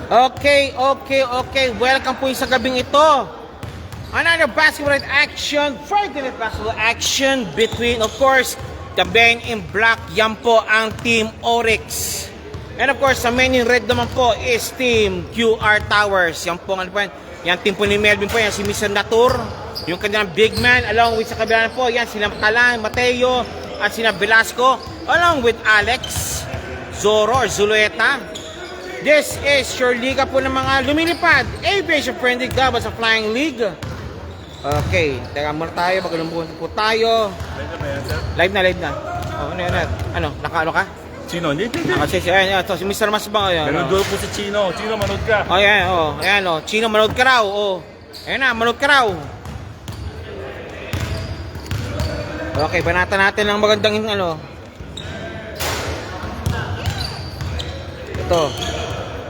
Okay. Welcome po sa gabing ito. Another basketball action, Friday night basketball action between, of course, the men in black. Yan po ang Team Oryx. And of course, the men in red naman po is Team QR Towers. Yan po, ano po yan? Yan team po ni Melvin po, yan si Mr. Natur. Yung kanilang big man, along with sa kabila po, yan sila Talan, Mateo, at sila Velasco, along with Alex, Zoro, or Zulueta. This is your liga po ng mga lumilipad. Aviation Friendly Gabas sa Flying League. Okay, teka muna tayo, magulong po tayo. Live na. Oh, ano, nakaano ka? Chino, hindi. Nakasisi, ayan, ito, si Mr. Masbang, ayan. Meron doon po si Chino. Chino, manood ka. Oh, ayan, Chino, manood ka raw, oh. Ayan na, manood ka raw. Okay, banatan natin ang magandang, ano. Ito.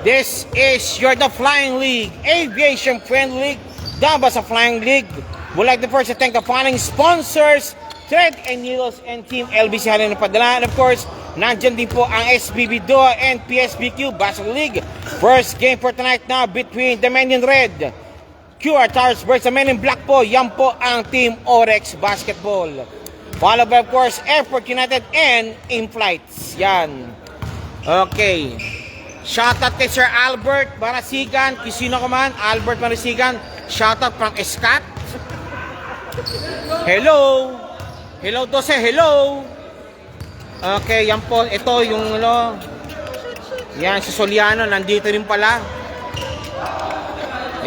This is the Flying League, Aviation Friendly League, Dabas sa Flying League. Would like to first to thank the following sponsors, Thread and Needles and Team LBC Halin na padala. And of course, nandyan din po ang SBB DOA and PSBQ Basketball League. First game for tonight now between the men in red, QR Towers versus the men in black po. Yan po ang Team Oryx Basketball. Followed by of course, Airport United and In Flights. Yan. Okay. Shoutout kay Sir Albert Marasigan. Kisino ko man, Albert Marasigan. Shoutout from Escat. Hello. Hello to say hello. Okay, yan po. Ito yung ano. Yan, si Soliano. Nandito rin pala.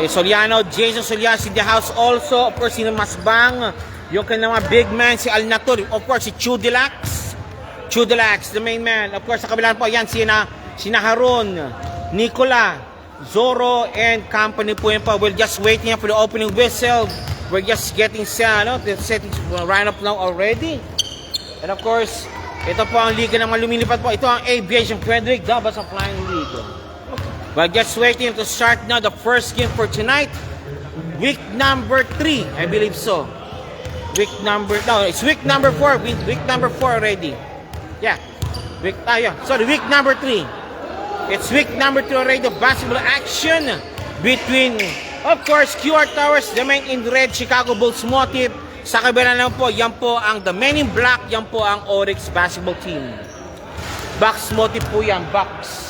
Soliano, Jason Soliano in the house also. Of course, si Masbang. Yung kanyang mga big man, si Alnatur. Of course, si Chudelax. Chudelax, the main man. Of course, sa kabilang po, yan, Sina Haron, Nicola, Zoro, and company po yun pa. We're just waiting for the opening whistle. We're just getting the settings right up now already. And of course, ito po ang liga ng mga lumilipad po. Ito ang Aviation Friendly League, Dabas sa Flying League. We're just waiting to start now the first game for tonight. Week number 3, I believe so. It's week number 4. Week number 4 already. Yeah. Week number 3. It's week number 2 already, the basketball action between, of course, QR Towers, the men in red, Chicago Bulls motif. Sa kabila naman po, yan po ang the men in black, yan po ang Oryx basketball team. Box motif po yan, box.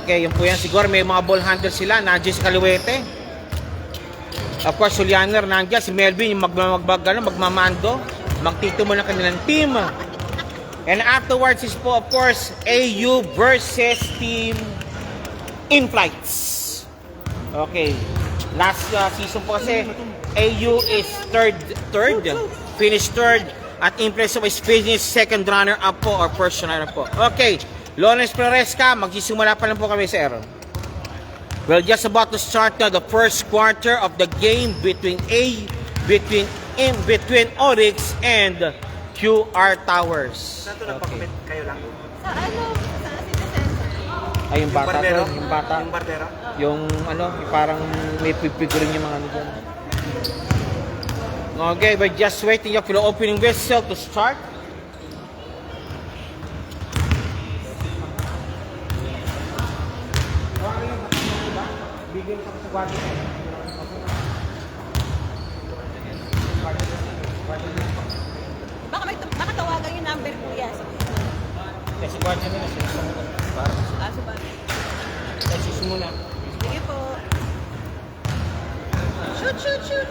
Okay, yun po yan. Siguro may mga ball handler sila, nandiyan si Kaliwete. Of course, Julianer nandiyan, si Melvin, yung magmamando, magtito mo ng kanilang team. And afterwards is po, of course, AU versus Team In Flights. Okay. Last season po kasi, AU is third, finished third, at In Flights is finished second runner-up po, or first runner-up po. Okay. Lawrence Floresca, magsisimula pa lang po kami, sir. We're just about to start now the first quarter of the game between Oryx and QR Towers. Saan ito nagpakamit kayo lang? Sa ano? Sa Citizen. Ay, yung bata to, yung bata. Yung Bardera? Yung ano, yung parang may pipigurin yung mga ano dyan. Okay, we're just waiting for the opening whistle to start. Bigyan ka sa kwarto. Baka tawagan yung number kuya. Kasi kwarto nila sila. Aso ba? Kasi muna. Sige po. Shoot!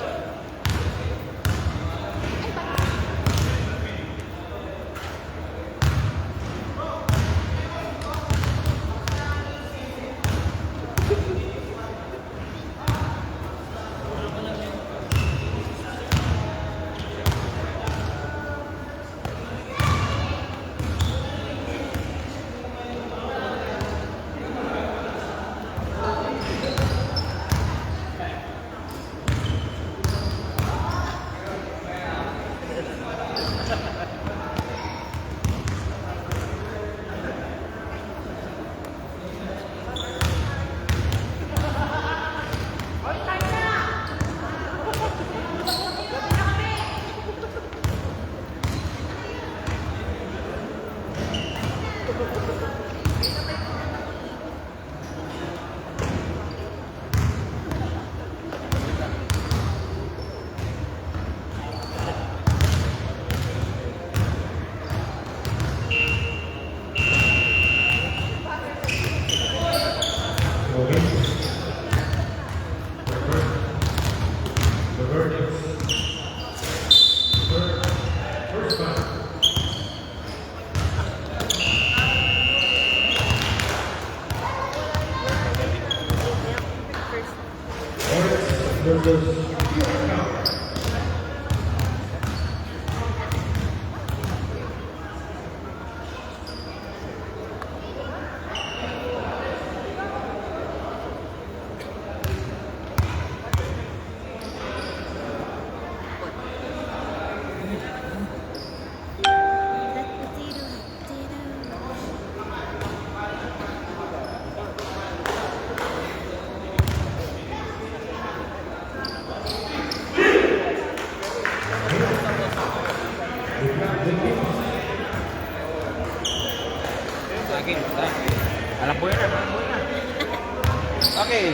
Alam po yan. Okay.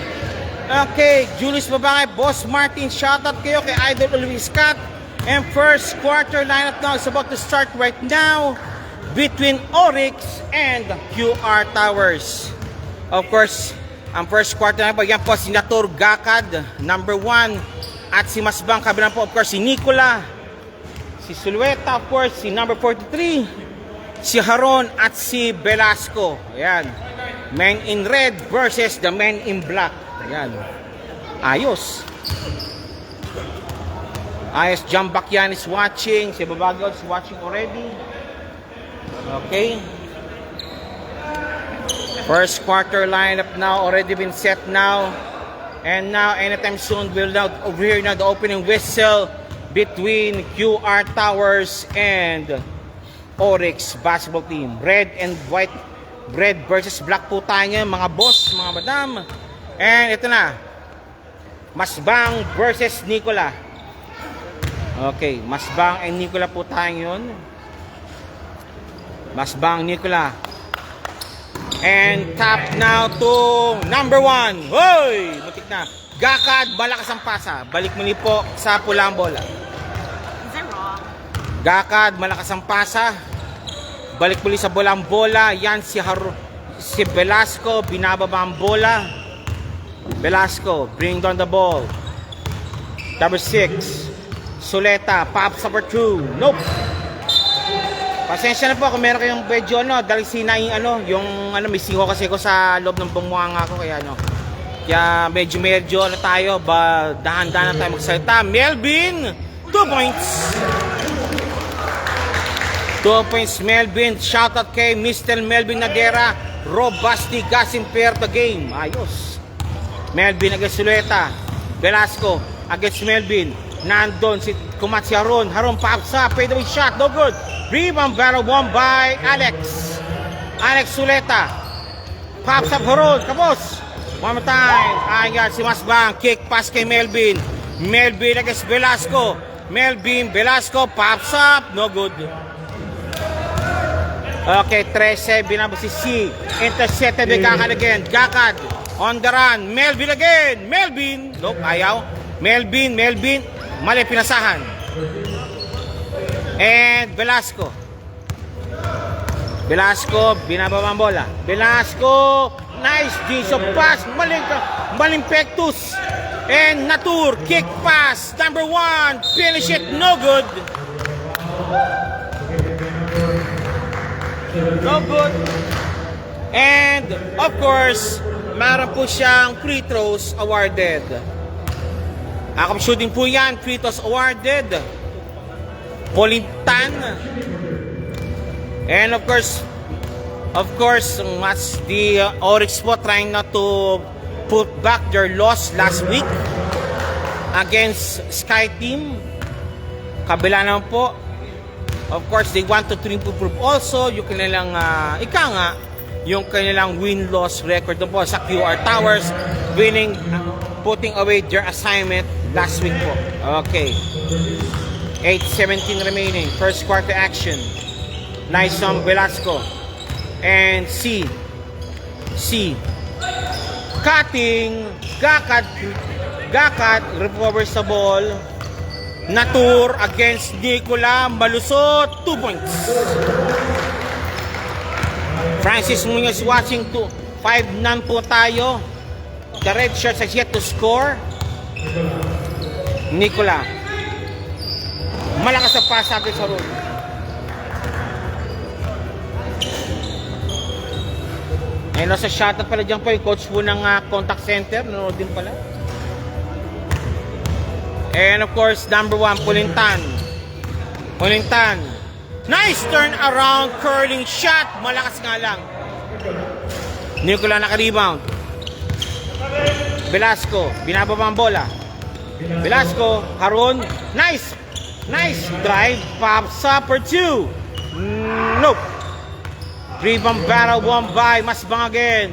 Okay, Julius Babangay, Boss Martin, shoutout kayo kay Idol Luis Scott. And first quarter lineup now is about to start right now between Oryx and QR Towers. Of course, ang first quarter lineup, yan po si Natur Gakad, number 1. At si Masbang, kabilang po of course si Nicola, si Sulueta, of course si number 43, si Haron at si Velasco. Ayan. Men in red versus the men in black. Ayan. Ayos. Ayos. John Bakyan is watching. Si Babagaw is watching already. Okay. First quarter lineup now. Already been set now. And now, anytime soon, we'll now overhear now the opening whistle between QR Towers and Oryx basketball team. Red and white. Red versus black po tayo ngayon, mga boss, mga madam. And ito na. Masbang versus Nicola. Okay, Masbang and Nicola po tayo ngayon. Masbang, Nicola. And tap now to number 1. Hoy! Butik na. Gakad, malakas ang pasa. Balik muli po sa pulang bola. Is that wrong? Gakad, malakas ang pasa. Balik muli sa bolang bola. Yan si Velasco. Binababa ang bola. Velasco, bring down the ball. Number 6. Suleta, pops number 2. Nope. Pasensya na po kung meron kayong medyo dahil sinay yung may singo kasi ko sa loob ng bungwanga ko kaya Kaya medyo tayo, dahan-dahan tayo magsalita. Melvin, 2 points. 2 points Melvin. Shoutout kay Mr. Melvin Nadera. Robasti Gasimper the game. Ayos. Melvin against Suleta. Velasco against Melvin. Nandun si Kumat si Haron. Haron pops up. Fadeaway shot. No good. Rebound battle won by Alex. Alex Suleta. Pops up Haron. Kapos. One more time. Ayan si Masbang. Kick pass kay Melvin. Melvin against Velasco. Melvin. Velasco. Pops up. No good. Okay, 13, binabas si C. Intercepted by Gakad again. Gakad on the run. Melvin again. Melvin. Nope, ayaw. Melvin. Mali pinasahan. And Velasco. Binababa ang bola. Velasco. Nice decent pass. Maling pectus. And Natur. Kick pass. Number 1. Finish it. No good. No good. And of course, meron po siyang free throws awarded. Akap shooting po yan, free throws awarded. Polintan. And of course, must the Oryx po trying not to put back their loss last week against Sky Team. Kabila naman po. Of course, they want to improve also yung kanilang, yung kanilang win-loss record po sa QR Towers, winning, putting away their assignment last week po. Okay. 8:17 remaining. First quarter action. Nice on Velasco. And C. Cutting. Gakad recovers the ball. Natur against Nicola. Malusot. 2 points. Francis Munoz watching 5-9 po tayo. The red shirts has yet to score. Nicola. Malakas ang pass agad sa road. Ayun na sa shoutout pala dyan po yung coach po ng contact center. Nanonood din pala. And of course, number 1, Pulintan. Pulintan. Nice turn around, curling shot. Malakas nga lang. Nicola naka-rebound. Velasco, binababa ang bola. Velasco, Haron. Nice. Nice drive. Pops up for 2. Nope. Rebound battle, 1 by Masbang again.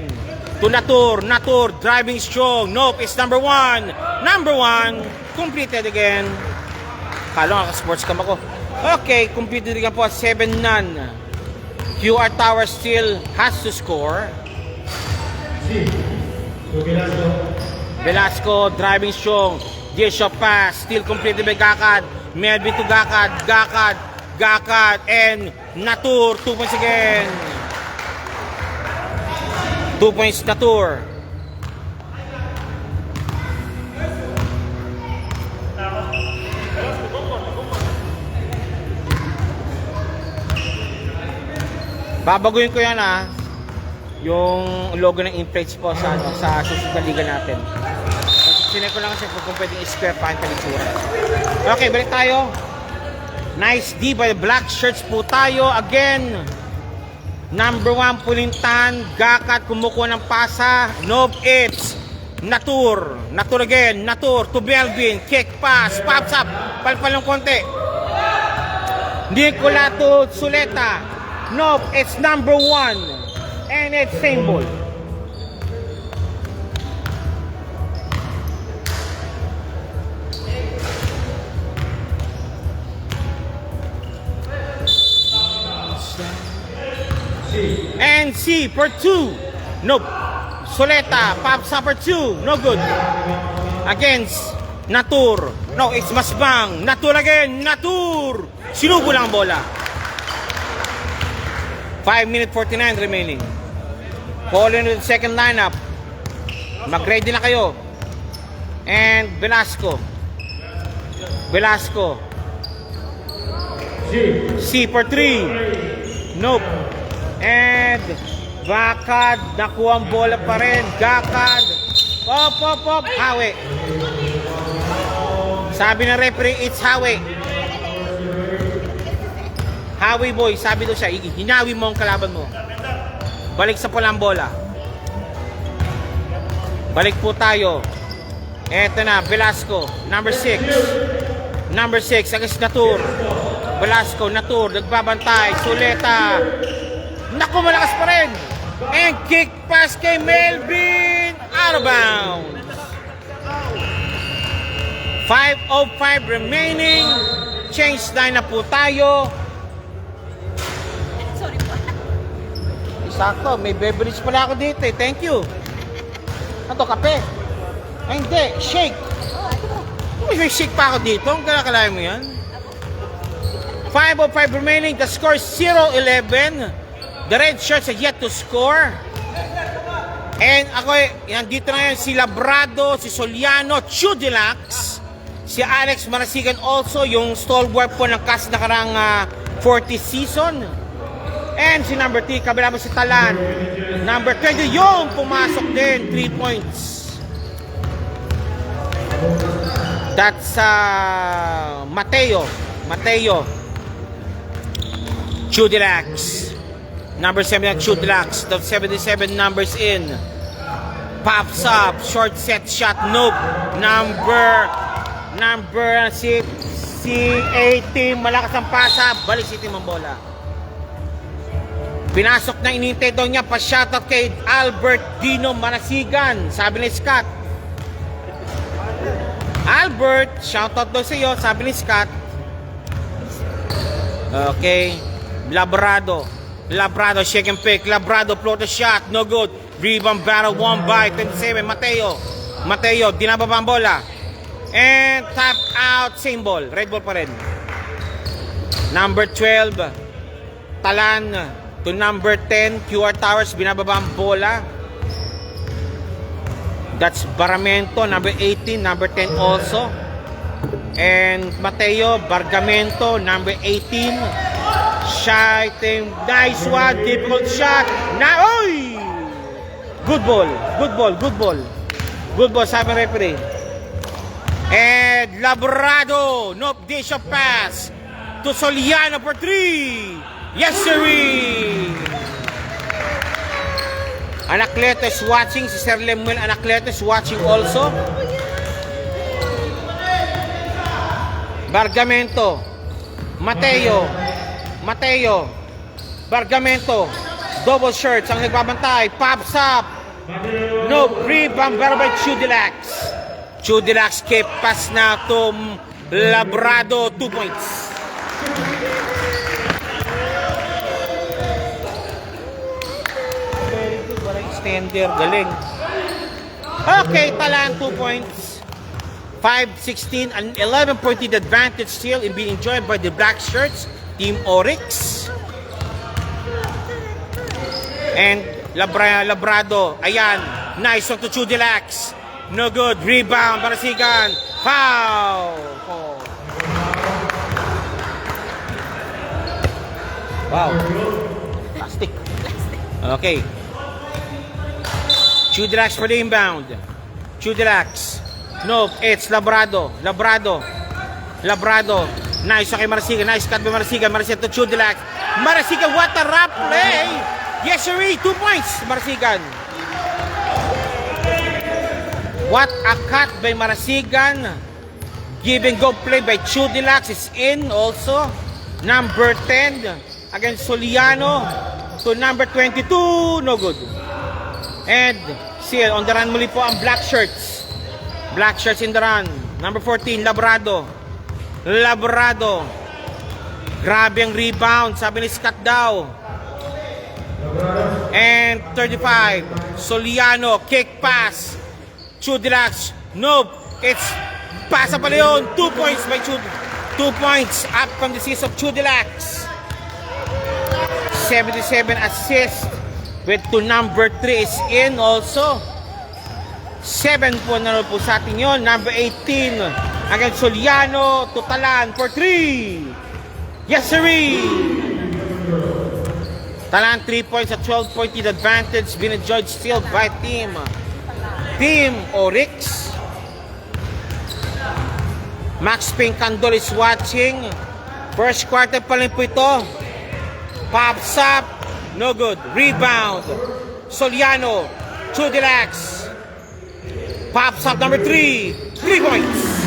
To Natur. Natur, driving strong. Nope, it's number 1. Number 1. Completed again. Kala nga ka-sports cam ako. Okay, completed again po. 7-none. QR Tower still has to score. Velasco, driving strong. J-shot pass. Still completed by Gakad. Melvin to Gakad. Gakad. Gakad. And Natur. 2 points again. 2 points Natur. Babaguhin ko yan yung logo ng Imprex po sa susunod na liga natin. Sinek ko lang kasi kung pwedeng i-square pa ang talitsura. Okay, balik tayo. Nice D by the black shirts po tayo. Again, number 1, Pulintan. Gakat, kumukuha ng pasa. Nope, it's Natur. Natur again. Natur to Belvin. Kick pass. Pops up. Palpal ng konti. Nicola to Suleta. Nope, it's number 1. And it's same ball. And C for 2. Nope. Soleta, pops up for 2. No good. Against Natur. No, it's Masbang. Natur again. Natur. Sinubo lang ang bola. 5:49 remaining. Call into the second lineup. Mag-ready na kayo. And Velasco. Velasco. C for 3. Nope. And Gakad. Nakuha ang bola pa rin. Gakad. Pop. Hawi. Sabi ng referee, it's Hawi. Hawi boy, sabi doon siya, hinawi mo ang kalaban mo. Balik sa pulang bola. Balik po tayo. Eto na, Velasco, number 6. Number 6, against Natur. Velasco, Natur, nagbabantay. Suleta. Naku, malakas pa rin. And kick pass kay Melvin. Out of bounds. 5:05 remaining. Change line na po tayo. Sakto, may beverage pala ako dito eh. Thank you. Ano, kape? Ay, hindi. Shake. May shake pa ako dito. Ang kalakalayan mo yan. 5:05 remaining. The score is 0-11. The red shirts are yet to score. And ako, yan dito na yan. Si Labrado, si Soliano, Chudilax, si Alex Marasigan also, yung stalwart po ng cast na karang 40th season. And si number 3, kabila mo si Talan. Number 20, yung pumasok din. 3 points. That's Mateo. Chudilax. Number 7, Chudilax. The 77 numbers in. Pops up. Short set shot. Nope. Number si 18. Malakas ang pasa. Balik si Tim ang bola. Pinasok na inintay daw niya, pa-shoutout kay Albert Dino Manasigan. Sabi ni Scott. Albert, shoutout daw sa iyo, sabi ni Scott. Okay. Labrado, shake and pick. Labrado, float a shot, no good. Rebound battle, 1 by 27. Mateo, dinababa ang bola. And tap out, same ball. Red ball pa rin. Number 12, Talan. To number 10, QR Towers, binababa ang bola. That's Baramento, number 18, number 10 also. And Mateo, Bargamento, number 18. Shooting, nice one, difficult shot. Oy! Good ball, sabi ng referee. And Labrado, nope, dish of pass to Soliano for 3. Yes, sirree! Anacleto is watching, si Sir Lemuel Anacleto is watching also. Bargamento, Mateo, Bargamento, double shirts ang nagbabantay, pops up. No, rebound by Chudilax. Chudilax keep pass na to Labrado, 2 points. Very good, wala extender, galing. Okay, Talan, 2 points. 5-16, an 11-point lead advantage still in being enjoyed by the black shirts, Team Oryx. And Labrado, ayan, nice one to Chudilax. No good, rebound, Marasigan, foul. Oh. Wow, plastic. Okay. Chudilax for the inbound. Chudilax. No, it's Labrado. Nice kay Marasigan. Nice cut by Marasigan. Marasigan to Chudilax. Marasigan, what a rap play! Yes, sir, 2 points, Marasigan. What a cut by Marasigan. Give and go play by Chudilax is in also. Number 10 against Soliano to number 22. No good. And still on the run muli po ang black shirts. Black shirts in the run. Number 14, Labrado. Grabe ang rebound. Sabi ni Scott daw. And 35, Soliano. Kick pass. Chudilax. Nope. It's pasa pala yun. 2 points by 2 points up from the seas of Chudilax. 77 assists. With to number 3 is in also. 7 po na po sa atin yun. Number 18 against Soliano to Talan for 3. Yes, sirree! Talan 3 points at 12-point lead advantage. Been enjoyed still by Team Oryx. Max Pincandol is watching. First quarter pa rin po ito. Pops up. No good. Rebound. Soliano. Chudilax. Pops up number 3. 3 points.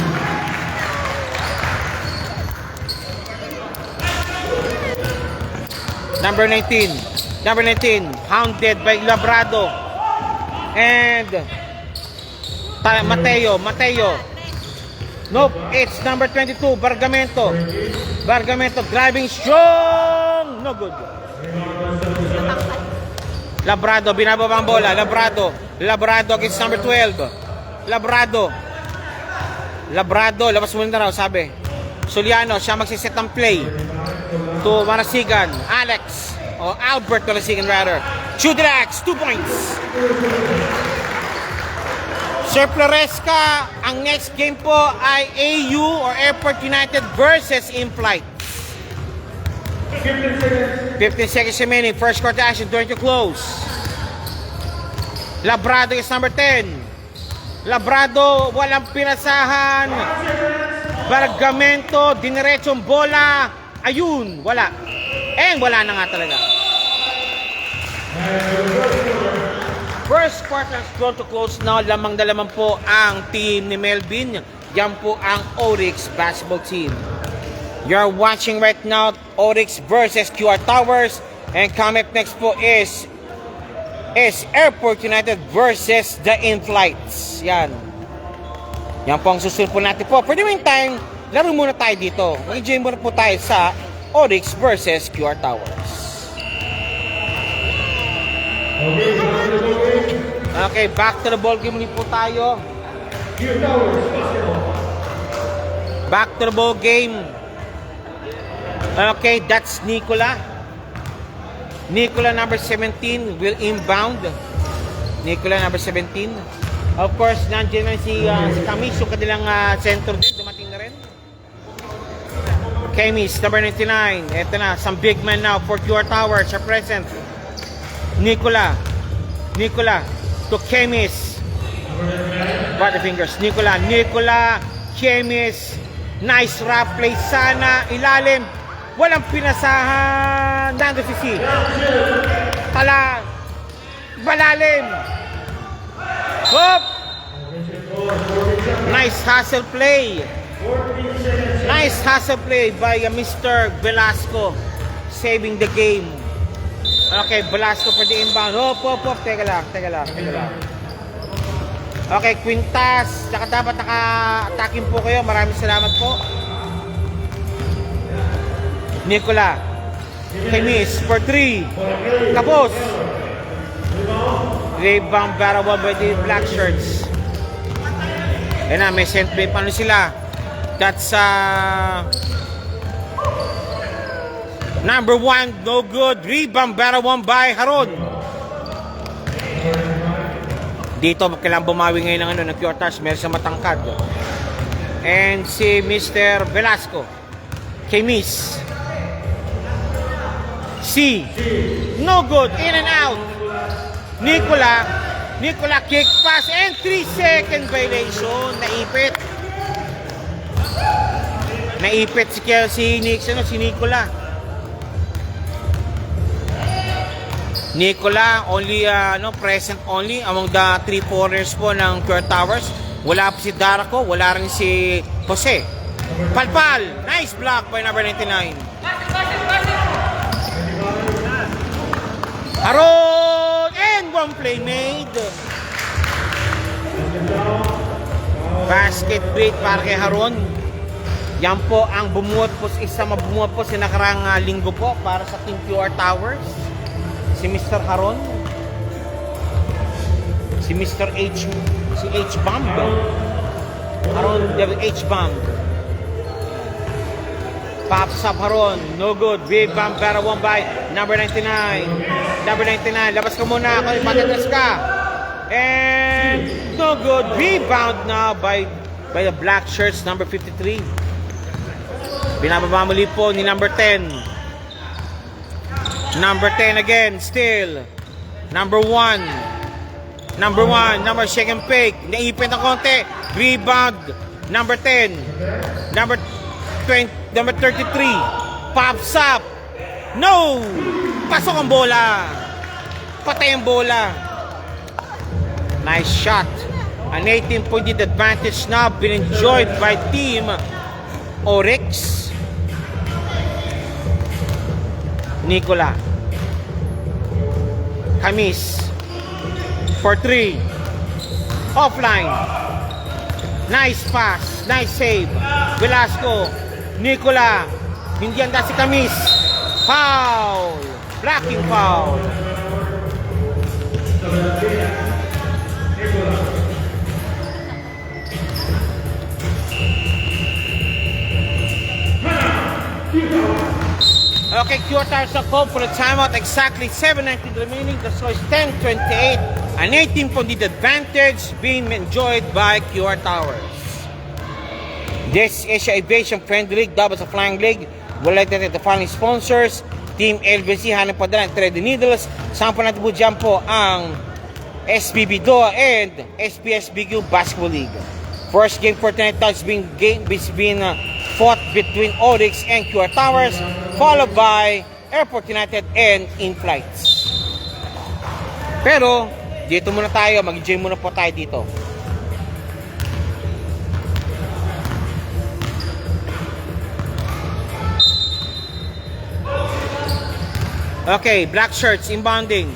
Number 19. Hounded by Labrado. And Mateo. Nope, it's number 22. Bargamento driving strong. No good. Labrado, binababa ang bola. Labrado against number 12. Labrado, labas mo na raw, sabi. Soliano, siya magsiset ng play. To Marasigan, Albert Marasigan rather. Chudilax, 2 points. Sir Floresca, ang next game po ay AU or Airport United versus In-Flight. 15 seconds remaining. First quarter action, going to close. Labrado is number 10. Labrado, walang pinasahan. Bargamento, diniretsong bola. Ayun, wala. Wala na nga talaga. First quarter is going to close now. Lamang na lamang po ang team ni Melvin. Yan po ang Oryx basketball team. You're watching right now Oryx versus QR Towers. And coming up next po is Airport United versus the In-Flights. Yan po ang susunod po natin po. For the meantime, laro muna tayo dito. Mag-enjoy muna po tayo sa Oryx versus QR Towers. Okay, back to the ball game ulit po tayo. Back to the ball game. Okay, that's Nicola. Nicola number 17 will inbound. Nicola number 17. Of course, nandiyan na si Camis, yung kanilang center din, dumating na rin. Camis, number 99. Ito na, some big men now for QR Towers are present. Nicola to Camis. Butterfingers. Nicola Chemis. Nice rough play sana. Ilalim. Walang pinasahan. Nando si C. Tala. Malalim. Hop. Nice hustle play. Nice hustle play by Mr. Velasco. Saving the game. Okay, Velasco for the inbound. Hop. Teka lang. Okay, Quintas. Saka dapat naka-attacking po kayo. Maraming salamat po. Nicola. Chemis for 3. Tapos. Rebound Barawa by the Black Shirts. Ayan na, may sent play. Paano sila? That's number 1, no good. Rebound Barawa by Haron. Dito, kailangan bumawi ngayon ng pure touch. Meron sa matangkad. And si Mr. Velasco. Chemis. C. No good. In and out. Nicola kick pass and 3-second violation. Naipit si Nicola. Nicola only present only among the 3-4ers po ng Pure Towers. Wala po si Darko, wala rin si Jose. Palpal, nice block by number 99. Haron and one play made. Basket break para kay Haron. Yan po ang bumuot po sa nakarang linggo po para sa Team Pure Towers. Si Mr. Haron. Si Mr. H. Si H-Bomb. Haron H-Bomb. Pops up Haron. No good. Rebound para 1 by number 99. Number 99. Labas ka muna. Matatas ka. And no good. Rebound now by the Black Shirts. Number 53. Binababa muli po ni number 10. Number 10 again. Still. Number 1. Number shake and fake. Naipit ng konti. Rebound. Number 10. Number 33. Pops up. No! Pasok ang bola. Patay ang bola. Nice shot. An 18-point advantage now been enjoyed by Team Oryx. Nicola. Chemis. For 3. Offline. Nice pass. Nice save. Velasco. Nicola. Hindi handa si Chemis. Foul. Blocking foul. Okay, Pure Towers are called for the timeout. Exactly 7:19 remaining. The score is 10-28. An 18-point advantage being enjoyed by Pure Towers. This Asia Aviation Friendly League, doubles of Flying League. We'll let the following sponsors. Team LBC, hanap pa dala ng Thread Needles. Sampo natin po dyan po ang SPB DOA and SPSBQ Basketball League. First game for tonight has been fought between Oryx and Pure Towers, followed by Airport United and In-Flights. Pero, dito muna tayo, mag-enjoy muna po tayo dito. Okay, Black Shirts, inbounding.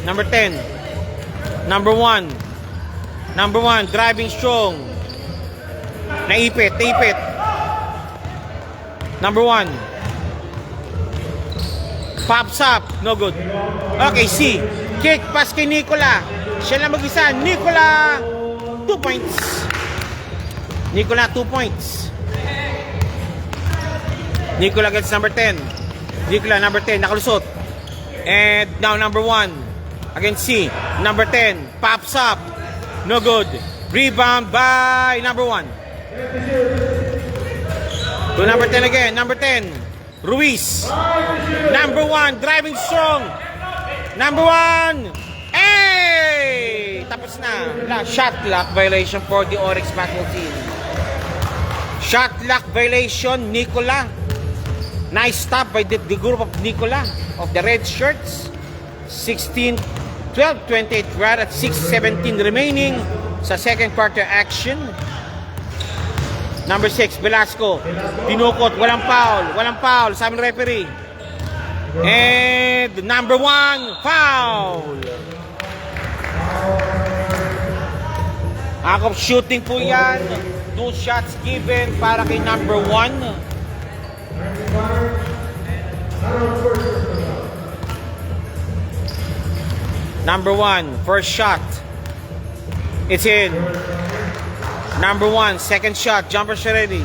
Number 10. Number 1. Number 1, driving strong. Naipit. Number 1. Pops up. No good. Okay, C. Kick pass kay Nicola. Siya lang mag-isa. Nicola. 2 points. Nicola, 2 points. Nicola gets number 10. Nicola, number 10. Nakalusot. And now number 1. Against C. Number 10. Pops up. No good. Rebound by number 1. To number 10 again. Number 10. Ruiz. Number 1. Driving strong. Number 1. Hey! Tapos na. Shot clock violation for the Oryx basketball team. Shot clock violation, Nicola. Nice stop by the group of Nicola of the red shirts. 16, 12, 28 rad at 6:17 remaining sa second quarter action. Number 6, Velasco. Tinukot, walang foul, sabi ng referee. And number 1, foul. Act of shooting po yan. 2 shots given para kay number 1. Number 1, first shot. It's in. Number 1, second shot. Jumper shot ready.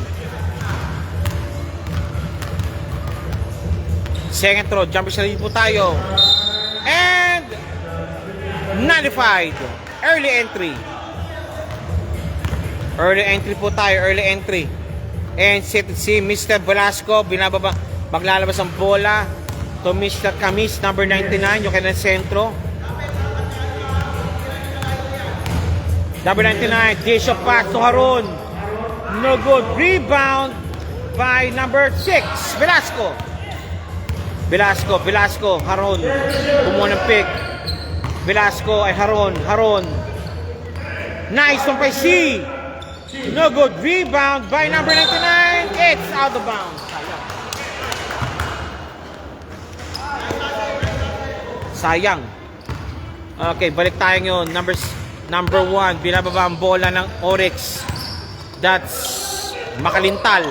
Second throw. Jumper shot ready po tayo. And nullified. Early entry. Early entry po tayo. Early entry. And si Mr. Velasco, binababa, maglalabas ang bola to Mr. Camis, number 99, yung kanyang sentro. Number 99, dish of pass to Haron. No good. Rebound by number 6, Velasco. Velasco, Haron. Kumuha ng pick. Velasco ay Haron. Nice one by C. No good. Rebound by number 99. It's out of bounds. Sayang. Okay, balik tayo ngayon. Number 1, binababa ang bola ng Oryx. That's Makalintal.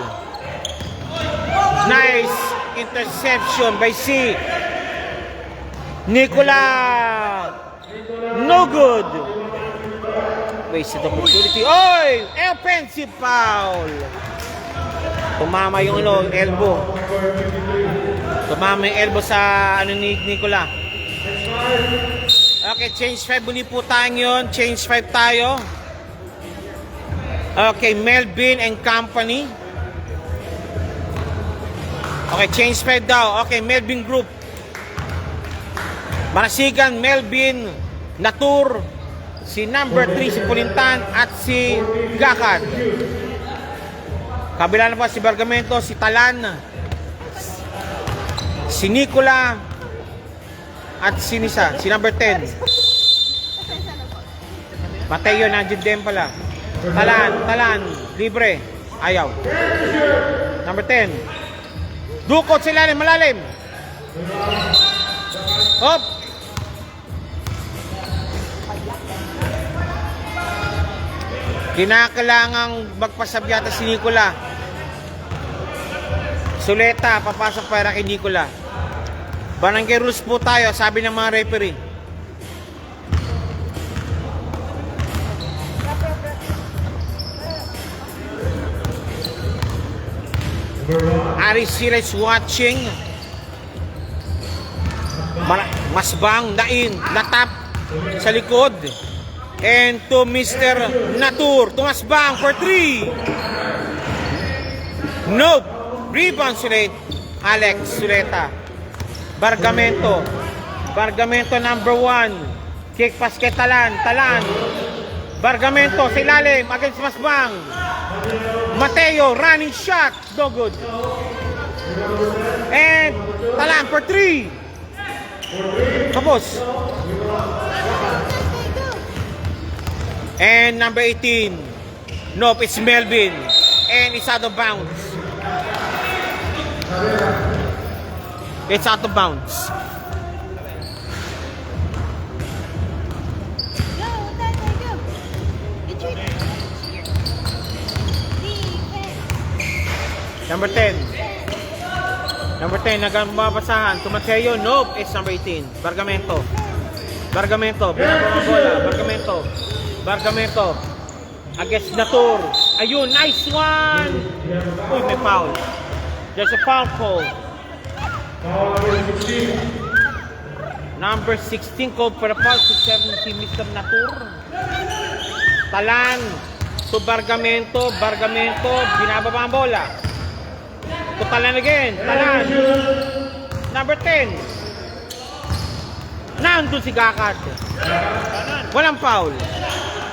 Nice interception by C. Nicola. No good. Wasted opportunity. Oy! Offensive foul. Tumama yung elbow. Tumama yung elbow sa ni Nicola. Okay, change 5 muli po tayo yun. Change 5 tayo. Okay, Melvin and company. Okay, change 5 daw. Okay, Melvin group. Marasigan, Melvin, Natur, si number 3, si Pulintan, at si Gakad. Kabila na pa si Bargamento, si Talan, si Nicola, at si Nisa, si number 10. Mateo, nandiyan din pala. Talan, libre. Ayaw. Number 10. Dukot sila, malalim. Hop. Kinakailangang magpasabyata si Nicola. Suleta, papasok para kay Nicola. Barangay rules po tayo, sabi ng mga referee. Aris Siles watching. Masbang, Nain, natap sa likod. And to Mr. Natur, tumasbang for 3. Nope. Rebound Sulet. Alex Suleta. Bargamento number 1. Kick pass kay Talan. Bargamento sa ilalim against Masbang. Mateo running shot, no good. And Talan for 3. Tapos. And number 18. Nope, it's Melvin. And it's out of bounds. It's out of bounds. Go, Tata, go. Get your Number 10. Number 10, nagbabasahan. Tumateo, nope, it's number 18. Bargamento, binababa bola. Bargamento. Against Natur. Ayun, nice one. Uy, may foul. There's a foul call. Number 16 called for a foul to 17, Mr. Natur. Talan to Bargamento, binababa ang bola. To Talan again, Number 10. Nandun si Gakad. Walang foul.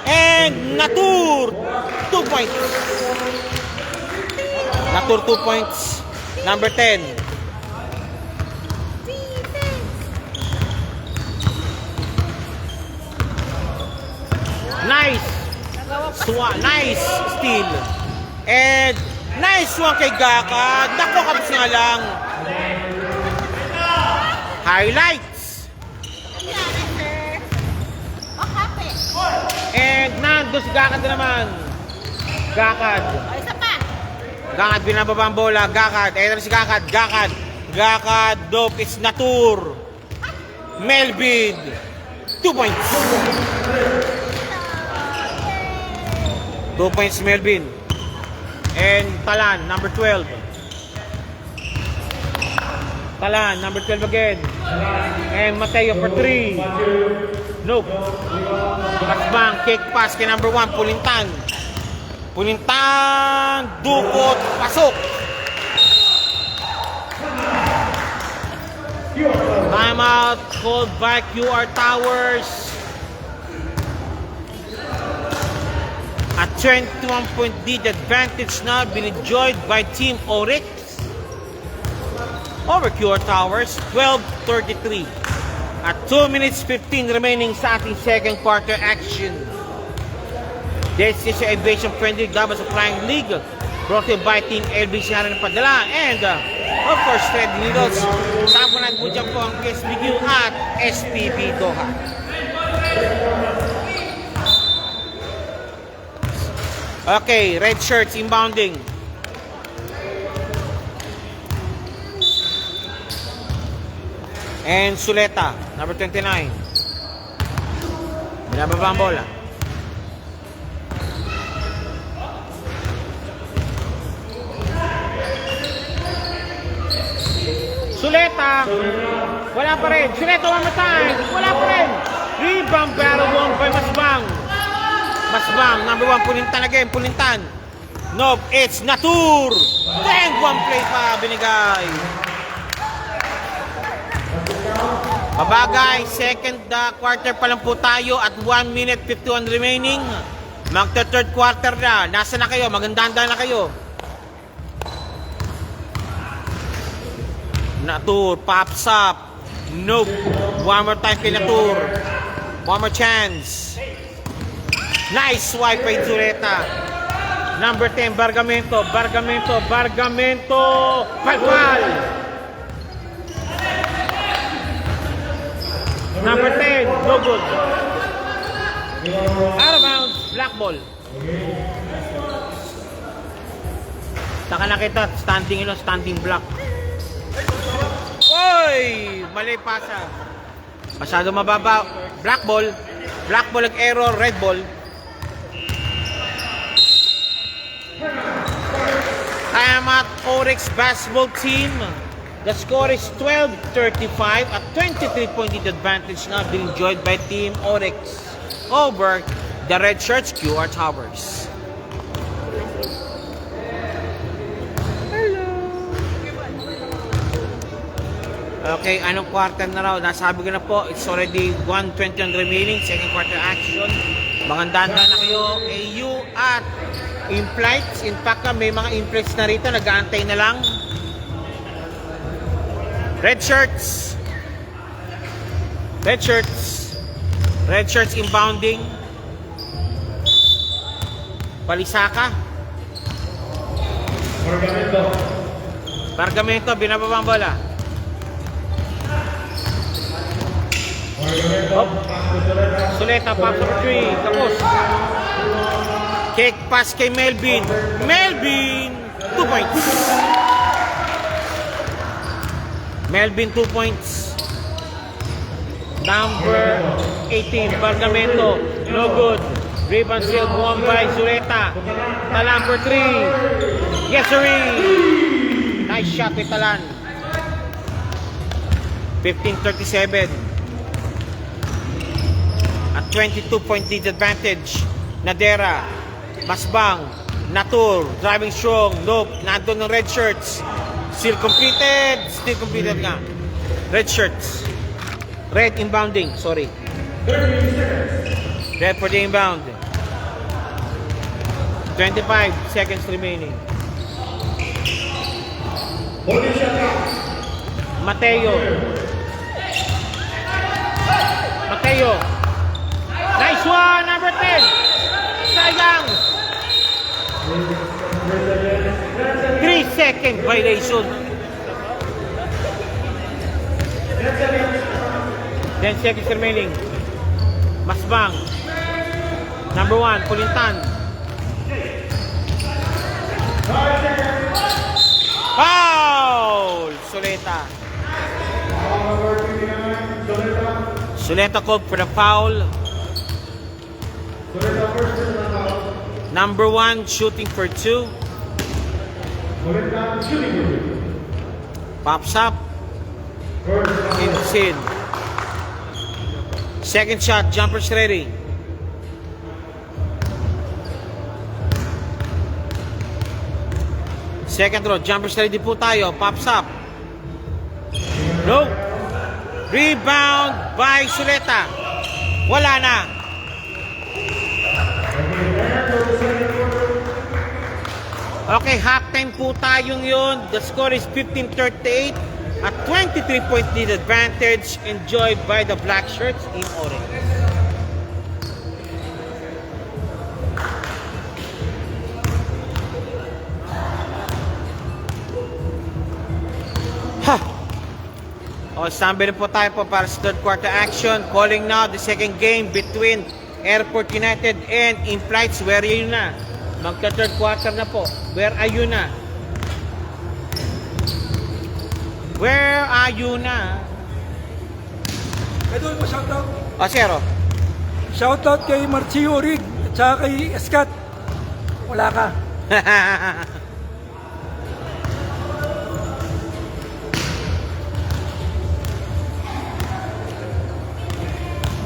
And Natur, 2 points. Natur 2 points. Number 10. Nice. Nice steal. And nice one kay Gaka. Nako, kapis nga lang. Highlights. What happened? And nandun si Gakad na naman. Gakad. Oh, isa pa. Gakad, binababa ang bola. Gakad. Ito na si Gakad. Gakad. Gakad. Dope. It's Natur. Melvin. 2 points. 2 points Melvin. And Talan, number 12. Talan, number 12 again. And Mateo for 3. Nope. Kasbang, kick pass kay number 1, Pulintan. Pulintan, dukot, pasok. Timeout called by QR Towers. A 21-point lead advantage now being enjoyed by Team Oryx over QR Towers, 12-33. At 2 minutes 15 remaining sa ating second quarter action. This is your Aviation Friendly Gabas of Flying League, brought to you by Team LBC Haran ng Padala and of course Red Needles. Sampulan po dyan po ang PSBQ at SPB Doha. Okay, red shirts inbounding. And Suleta, number 29. Binababa ang bola. Suleta, wala pa rin. Suleta one more time, wala pa rin. Rebound battle won by Masbang. Masbang, number 1, Pulintan again, Pulintan. Nope, it's Natur. Dang, one play pa binigay. Babagay, second quarter pa lang po tayo at 1 minute 51 remaining. Magta third quarter na. Nasa na kayo? Magandanda na kayo. Natur, pops up. Nope. One more time kay Natur. One more chance. Nice swipe by Zureta. Number 10, Bargamento. Bargamento. Palpal. Number 10, no good. Out of bounds, black ball. Saka nakita, standing block. Oy! Mali pasa. Masyado mababa. Black ball ang error, red ball. Time at Oryx basketball team. The score is 12-35 at 23-point lead advantage now being enjoyed by Team Oryx over the Red Shirts QR Towers. Okay, anong quarter na raw? Nasabi ko na po, it's already 1:20 on remaining, second quarter action. Magandaan na kayo, AU at in-flights. In fact, may mga in-flights na rito, nag-aantay na lang. Red shirts inbounding. Palisaka. Bargamento, binababa ang bola. Suleta, pop number 3. Tapos. Kick pass kay Melvin. 2 points. Melvin, 2 points. Number 18, Bargamento. No good. Rebound still won by Zureta. Talan for 3. Yes, sirree. Nice shot with Talan. 15-37. At 22-point lead advantage. Nadera. Masbang. Natur. Driving strong. Nope. Nandun ng red shirts. Still completed nga. Red shirts. Red inbounding, sorry. Red for the inbound. 25 seconds remaining. Mateo. Mateo. Nice one, number 10. Sayang. 3-second violation. 10 seconds remaining. Masbang. Number 1, Pulintan. Foul! Soleta. Soleta called for the foul. Number 1 shooting for 2. Pops up. Inside. Second shot, jumpers ready. Second row, jumpers ready po tayo. Pops up. No. Rebound by Soleta. Wala na. Okay, halftime po tayong yun. The score is 15-38 at 23-point lead advantage enjoyed by the black shirts in orange. Ha! O, sambil po tayo po para sa third quarter action. Calling now the second game between Airport United and In Flights. Where are you na? Magka-third quarter na po. Where are you na? Where are you na? Pwede mo shoutout? O, zero. Shoutout kay Marcio Rig at saka kay Escat. Wala ka.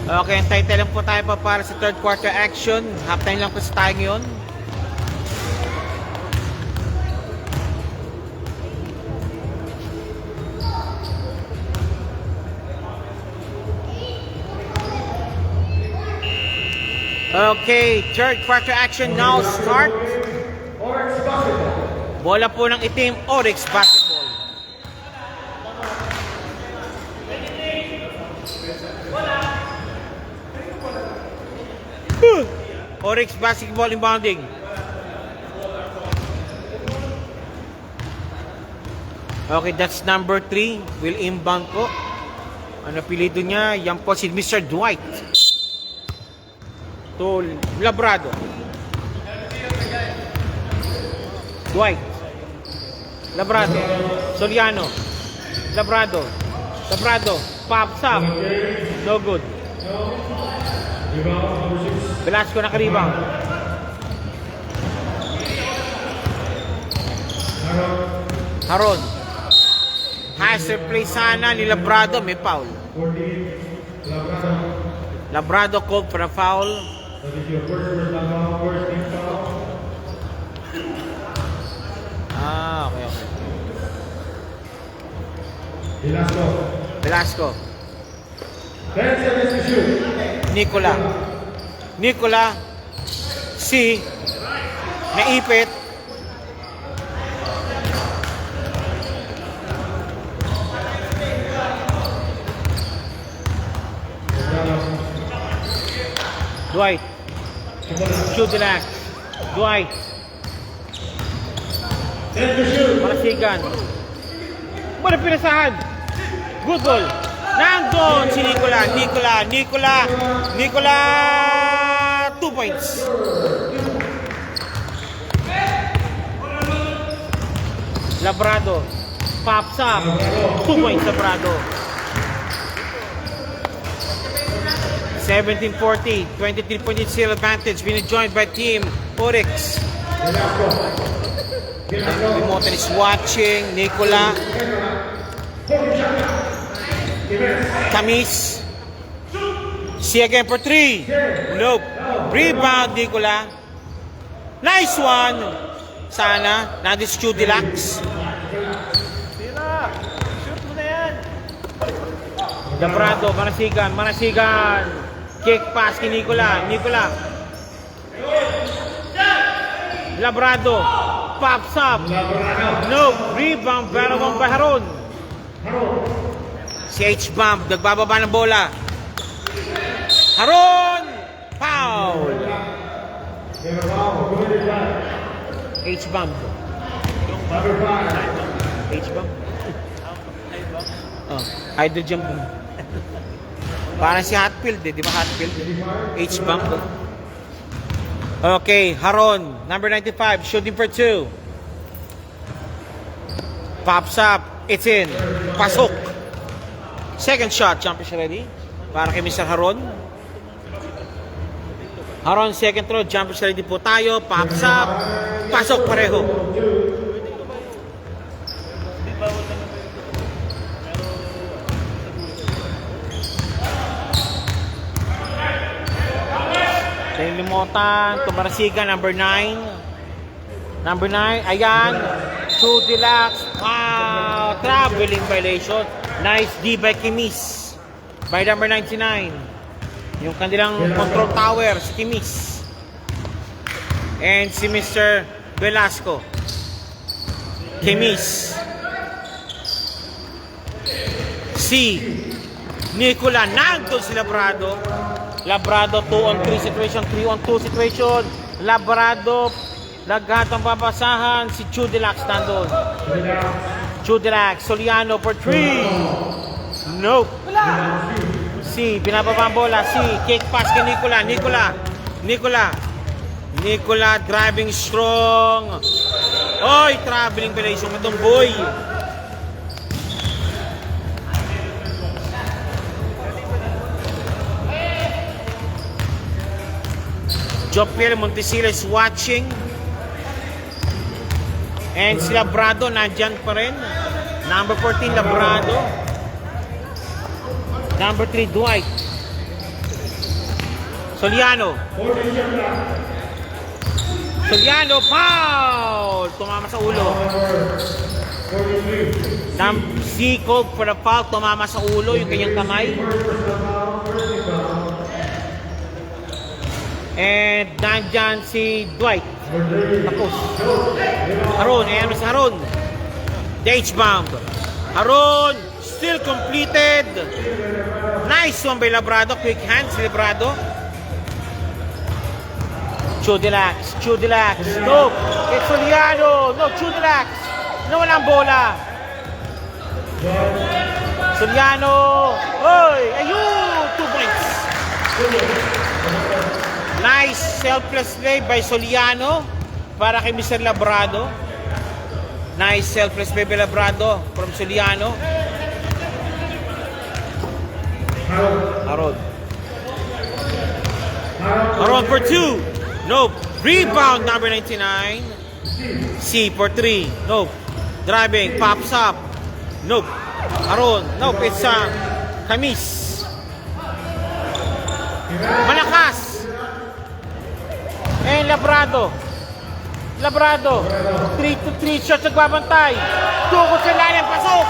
Okay, antay lang po tayo pa para sa third quarter action. Halftime lang po sa tayo ngayon. Okay, third quarter action now start. Bola po ng itim, Oryx Basketball. Oryx Basketball inbounding. Okay, that's number 3. Will inbound po. Ano apelido niya? Yan po si Mr. Dwight. To Labrado. Dwight. Labrado. Soriano. Labrado. Labrado. Pops up. No good. Velasco nakaribang. Haron. Haser play sana ni Labrado. May foul. Labrado called for a foul. Okay. Velasco. Nicola. Si. Naipit. Dwight. Chudilac. Dwight. Marasigan. Wala pinasahan. Good ball. Nandun si Nicola. 2 points. Labrado. Pops up. 2 points Labrado. 17-40. 23-point still advantage. Being joined by team Oryx. Remote is watching. Nicola. Camis. See again for 3. Nope. Rebound, Nicola. Nice one. Sana. Nandis Chudilac. Labrado, Marasigan. Kick pass kay Nicola. Labrado. pops up. No, rebound, Barawang Baharon. Si H-Bomb, nagbababa ng bola. Haron! Foul! H-Bomb. H-Bomb? Oh, idle jump. Parang si Hatfield eh, di ba Hatfield? H-Bomb. Okay, Haron, number 95, shooting for 2. Pops up, it's in. Pasok. Second shot, jumper siya ready. Para kay Mr. Haron. Haron, second throw, jumper siya ready po tayo. Pops up, pasok pareho. Limutan, Tumarasiga, number 9. Number 9, ayan. Two deluxe. Wow, traveling violation. Nice D by Kimis. By number 99. Yung kanilang control tower, si Kimis. And si Mr. Velasco. Kimis. Si Nicola, nandun si Labrado. Labrado 2-on-3 situation, 3-on-2 situation. Labrado, naghatang papasahan. Si Chudilax nandun. Chudilax, Soliano for 3. Nope. Si, binababa ang bola. Si, kick pass kay Nicola. Nicola driving strong. Oy, traveling violation itong boy. Jopiel Montesilla is watching. And si Labrado nandyan pa rin. Number 14, Labrado. Number 3, Dwight. Soliano, foul! Tumama sa ulo. Si Coke for the foul, tumama sa ulo yung kanyang kamay. And nandyan si Dwight. Tapos Haron, ayan si Haron. The H-bomb. Haron, still completed. Nice one by Labrado. Quick hands, Labrado. Chudilax. No, it's Soliano. No, Chudilax. Nawala ang bola. Soliano. Oy, ayun. 2 points. Nice selfless play by Soliano para kay Mr. Labrado. Nice selfless play by Labrado from Soliano. Haron for 2. Nope. Rebound number 99. C for 3. Nope. Driving. Pops up. Nope. Haron. Nope. It's Kamis. Malakas. And Labrado. 3-3 shots nagbabantay. Tukot sa lalim. Pasok.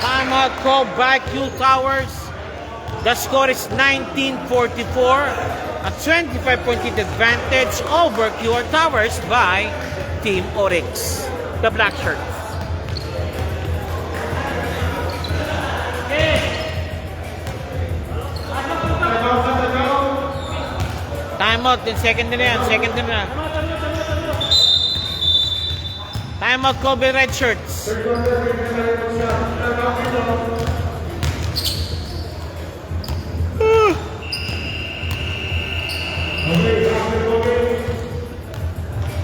Timeout called by Q Towers. The score is 19-44. A 25-point advantage over QR Towers by Team Oryx. The Black Shirts. Timeout, then second na yan. Timeout called by Red Shirts.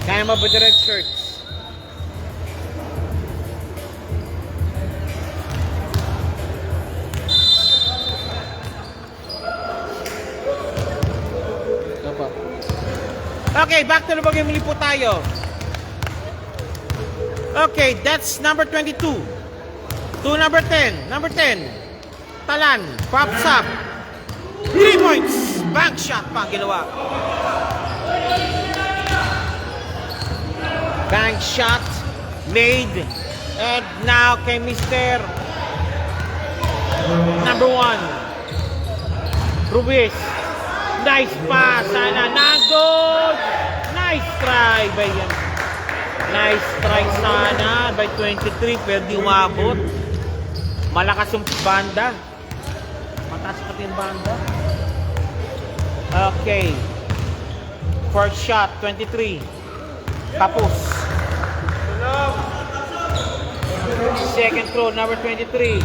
Timeout by the Red Shirts. Okay, back to the game muli po tayo. Okay, that's number 22. To number 10. Number 10. Talan. Pops up. 3 points. Bank shot pa ginawa. Bank shot made. And now kay Mr. Number 1. Ruiz. Nice pass. Sana nandun. Nice try by yan. Nice try sana by 23 pero di umabot. Malakas yung banda. Mataas pati yung banda. Okay. First shot, 23. Tapos. Second throw, number 23.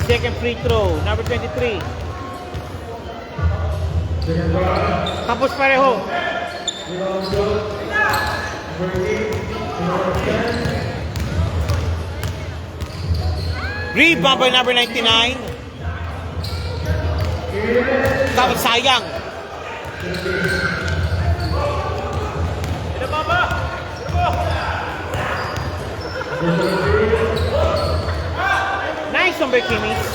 Second free throw, number 23. Tapos pareho. Rebound by number 99. Tapos sayang. Nice on by Kimmich.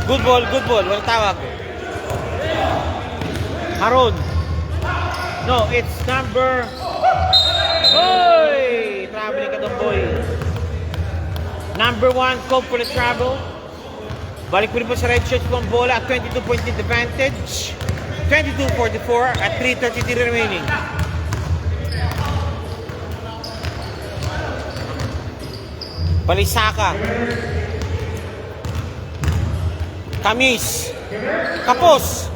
Good ball, good ball. Walang tawag. Haron. No, it's number... Boy! Traveling ka doon, boy. Number 1, Cope for the travel. Balik po rin po sa red shirts po ang bola at 22-point advantage. 22-44 at 3:33 remaining. Balisaka. Kamis. Kapos.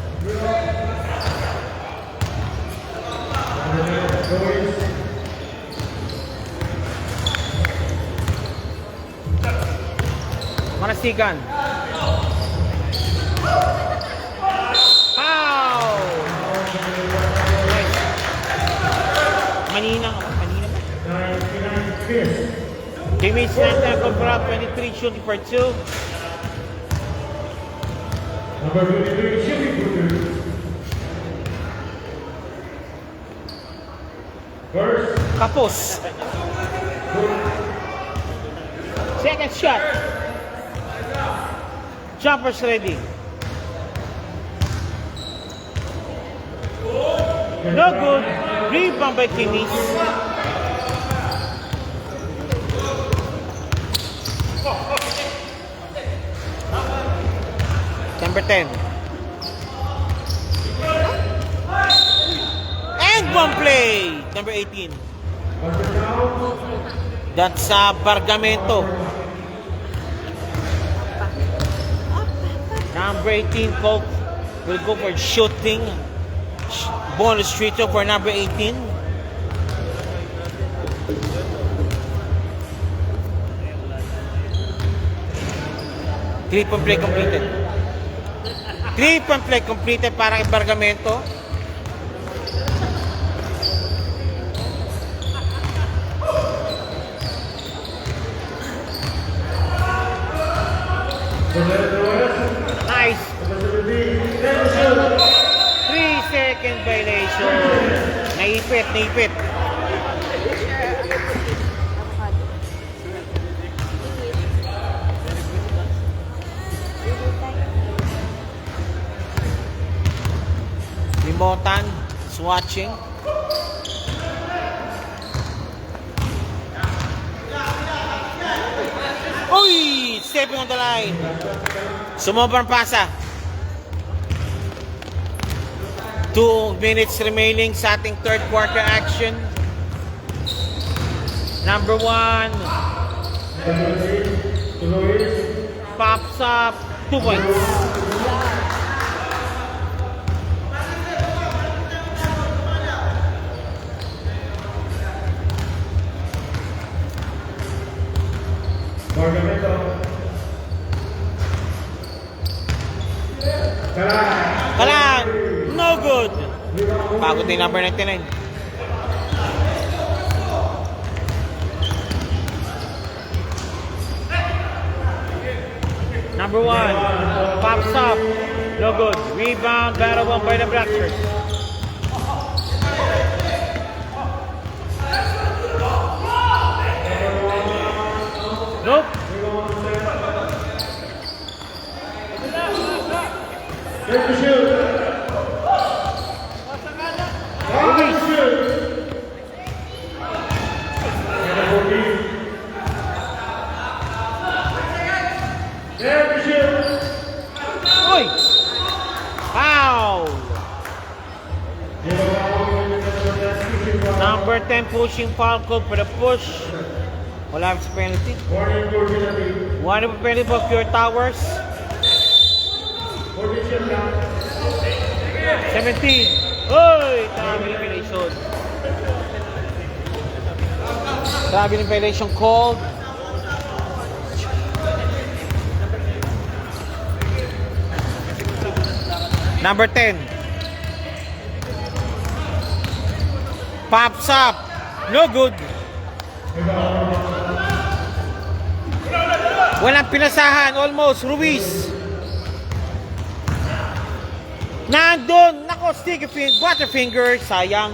Manasigan. Pow! Nice. Manina. Jimmy Santa Compra 23 shooting for 2. Number 23 shooting for 2. First. Kapos. Second shot. Jumpers ready. No good. Rebound by Kimmich. Number 10. And one play. Number 18. That's Bargamento. Number 18, Coke will go for shooting. Bonus free throw for number 18. Three-point play completed. Three-point play completed para kay Bargamento. Nice. 3-second violation. Naipit. Limotan is watching. Uy! Stepping on the line. Sumobang pasa. 2 minutes remaining sa ating third quarter action. Number 1 pops up 2 points. Kalan! No good! Pagod din number 99. Number 1 pops up. No good. Rebound, battle won by the Blackshirts. Nope. Number 10 pushing foul call for the push. Wala sa penalty. Warning for penalty. One of the penalty for Pure Towers. Position lock. 17. Oy! Traveling violation. Traveling violation called. Number 10. Pops up. No good. Walang pinasahan. Almost. Ruiz. Nandun. Nako, sticky finger. Butterfinger. Sayang.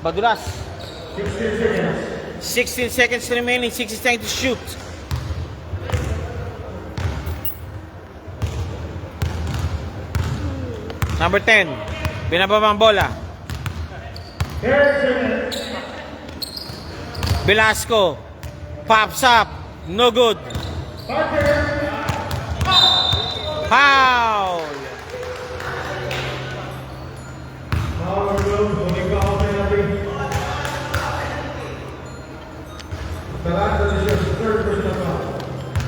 Badulas. 16 seconds remaining. 60 seconds to shoot. Number 10. Binababang bola. Velasco. Pops up. No good. Foul. Power room. Only foul penalty. The last position, third personal foul.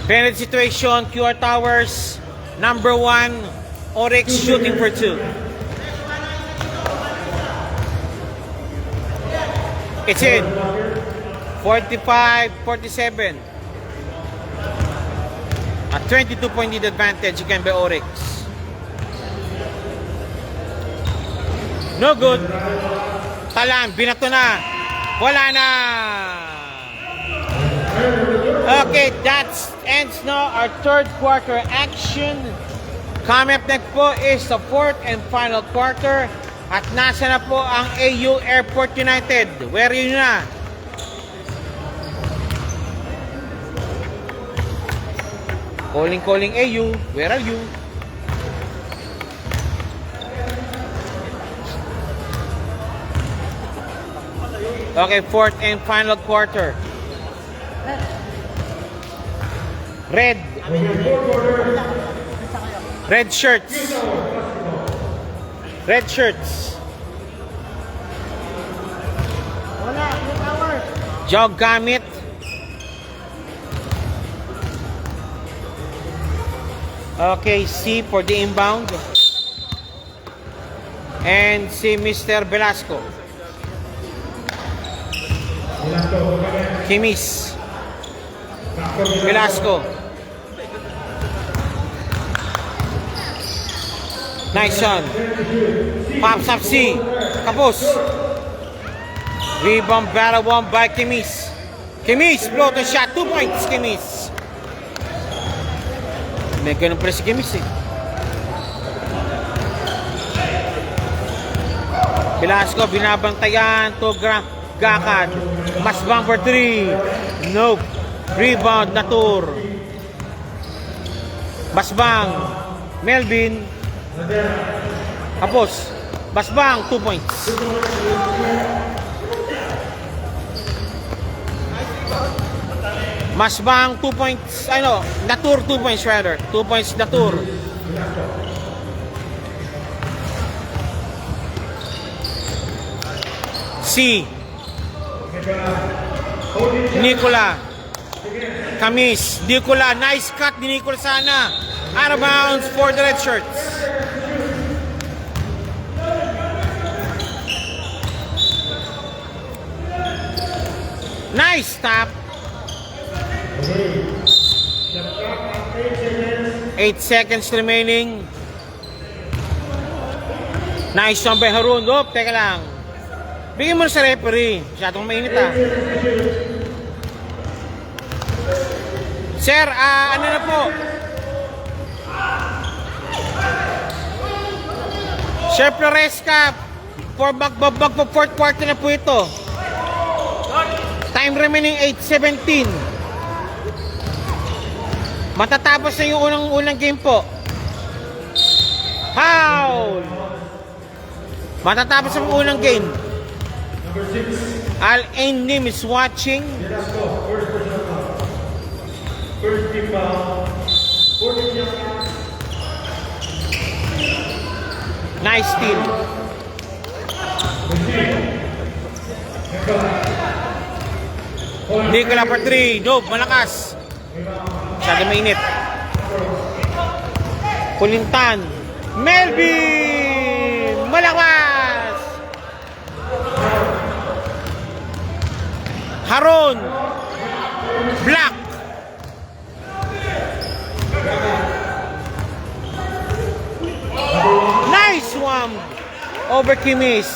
Penalty situation. QR Towers. Number 1. Oryx shooting for 2. It's in. 45-47. A 22-point lead advantage again by Oryx. No good. Talan, binato na. Wala na. Okay, that ends now our third quarter action. Coming up next po is the fourth and final quarter. At nasa na po ang AU Airport United. Where yun na? Calling AU. Where are you? Okay, fourth and final quarter. Red. Red shirts. Red shirts. Jog gamit. Okay, C for the inbound. And si Mr. Velasco. Kimis. Velasco. Nice one. Pops up C. Kapos. Rebound battle won by Kimis. Kimis, floater shot. 2 points, Kimis. May ganun pala si Kimis eh. Velasco, binabantayan. To Gakat. Masbang for 3. Nope. Rebound, Natur. Masbang. Melvin. Kapos. Basbang, 2 points. Masbang, 2 points. Ano? Natur, 2 points rather. 2 points, Natur. C. Nicola. Kamis. Nicola. Nice cut ni Nicola sana. Out of bounds for the red shirts. Nice stop. 8 seconds remaining. Nice jump by Harun. Oh, teka lang. Bigyan mo na sa referee. Masyadong mainit ah. Sir, ano na po? Sir Floresca, bagbag po fourth quarter na po ito. Time remaining 8:17. Matatapos na yung unang game po. Foul! Matatapos ang unang game. Al-Ain Nim is watching. Nice steal. Nicola for 3. Nope, malakas. Masyado mainit. Kulintan. Melvin! Malakas! Haron. Black. Nice one! Over Kimis.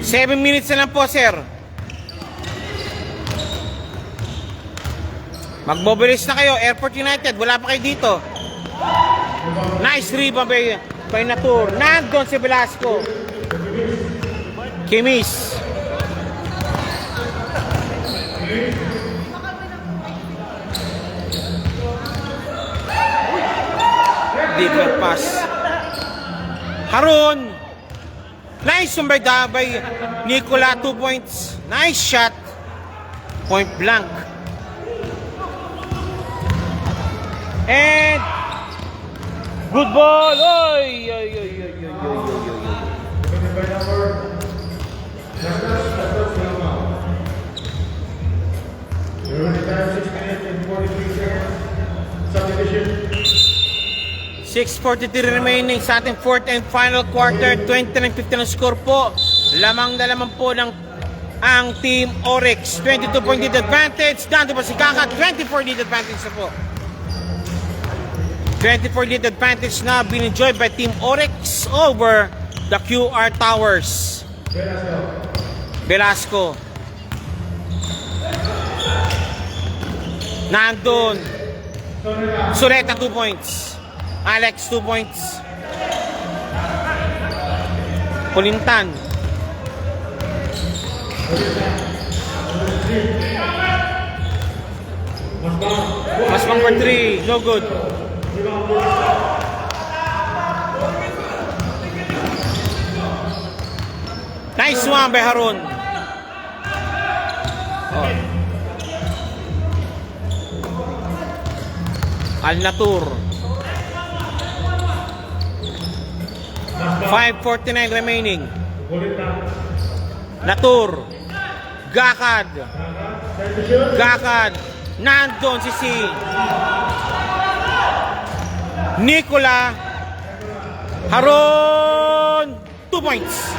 Seven minutes na lang po, sir. Magmobilis na kayo. Airport United, wala pa kayo dito. Nice rebound by Natur. Nandun si Velasco. Kimis. Bigger pass. Harun. Nice by Nicola, 2 points. Nice shot. Point blank. And good ball. Oy, oy, oy, oy, oy, oy, oy, oy. By number time 6 minutes and 43 seconds. Subdivision. 6:43 remaining sa ating fourth and final quarter. 29-15 ang score po. Lamang na lamang po ng ang Team Oryx. 22-point lead advantage. Dando pa si Kaka. 24 lead advantage na po. 24 lead advantage na binenjoy by Team Oryx over the QR Towers. Velasco. Nandun. Sureta 2 points. Alex 2 points. Kulintan. Masbang for 3. No good. Nice one by Harun. Oh. Al Natur. 5:49 remaining. Natur. Gakad. Gakad. Nandun si Nicola. Haron. 2 points.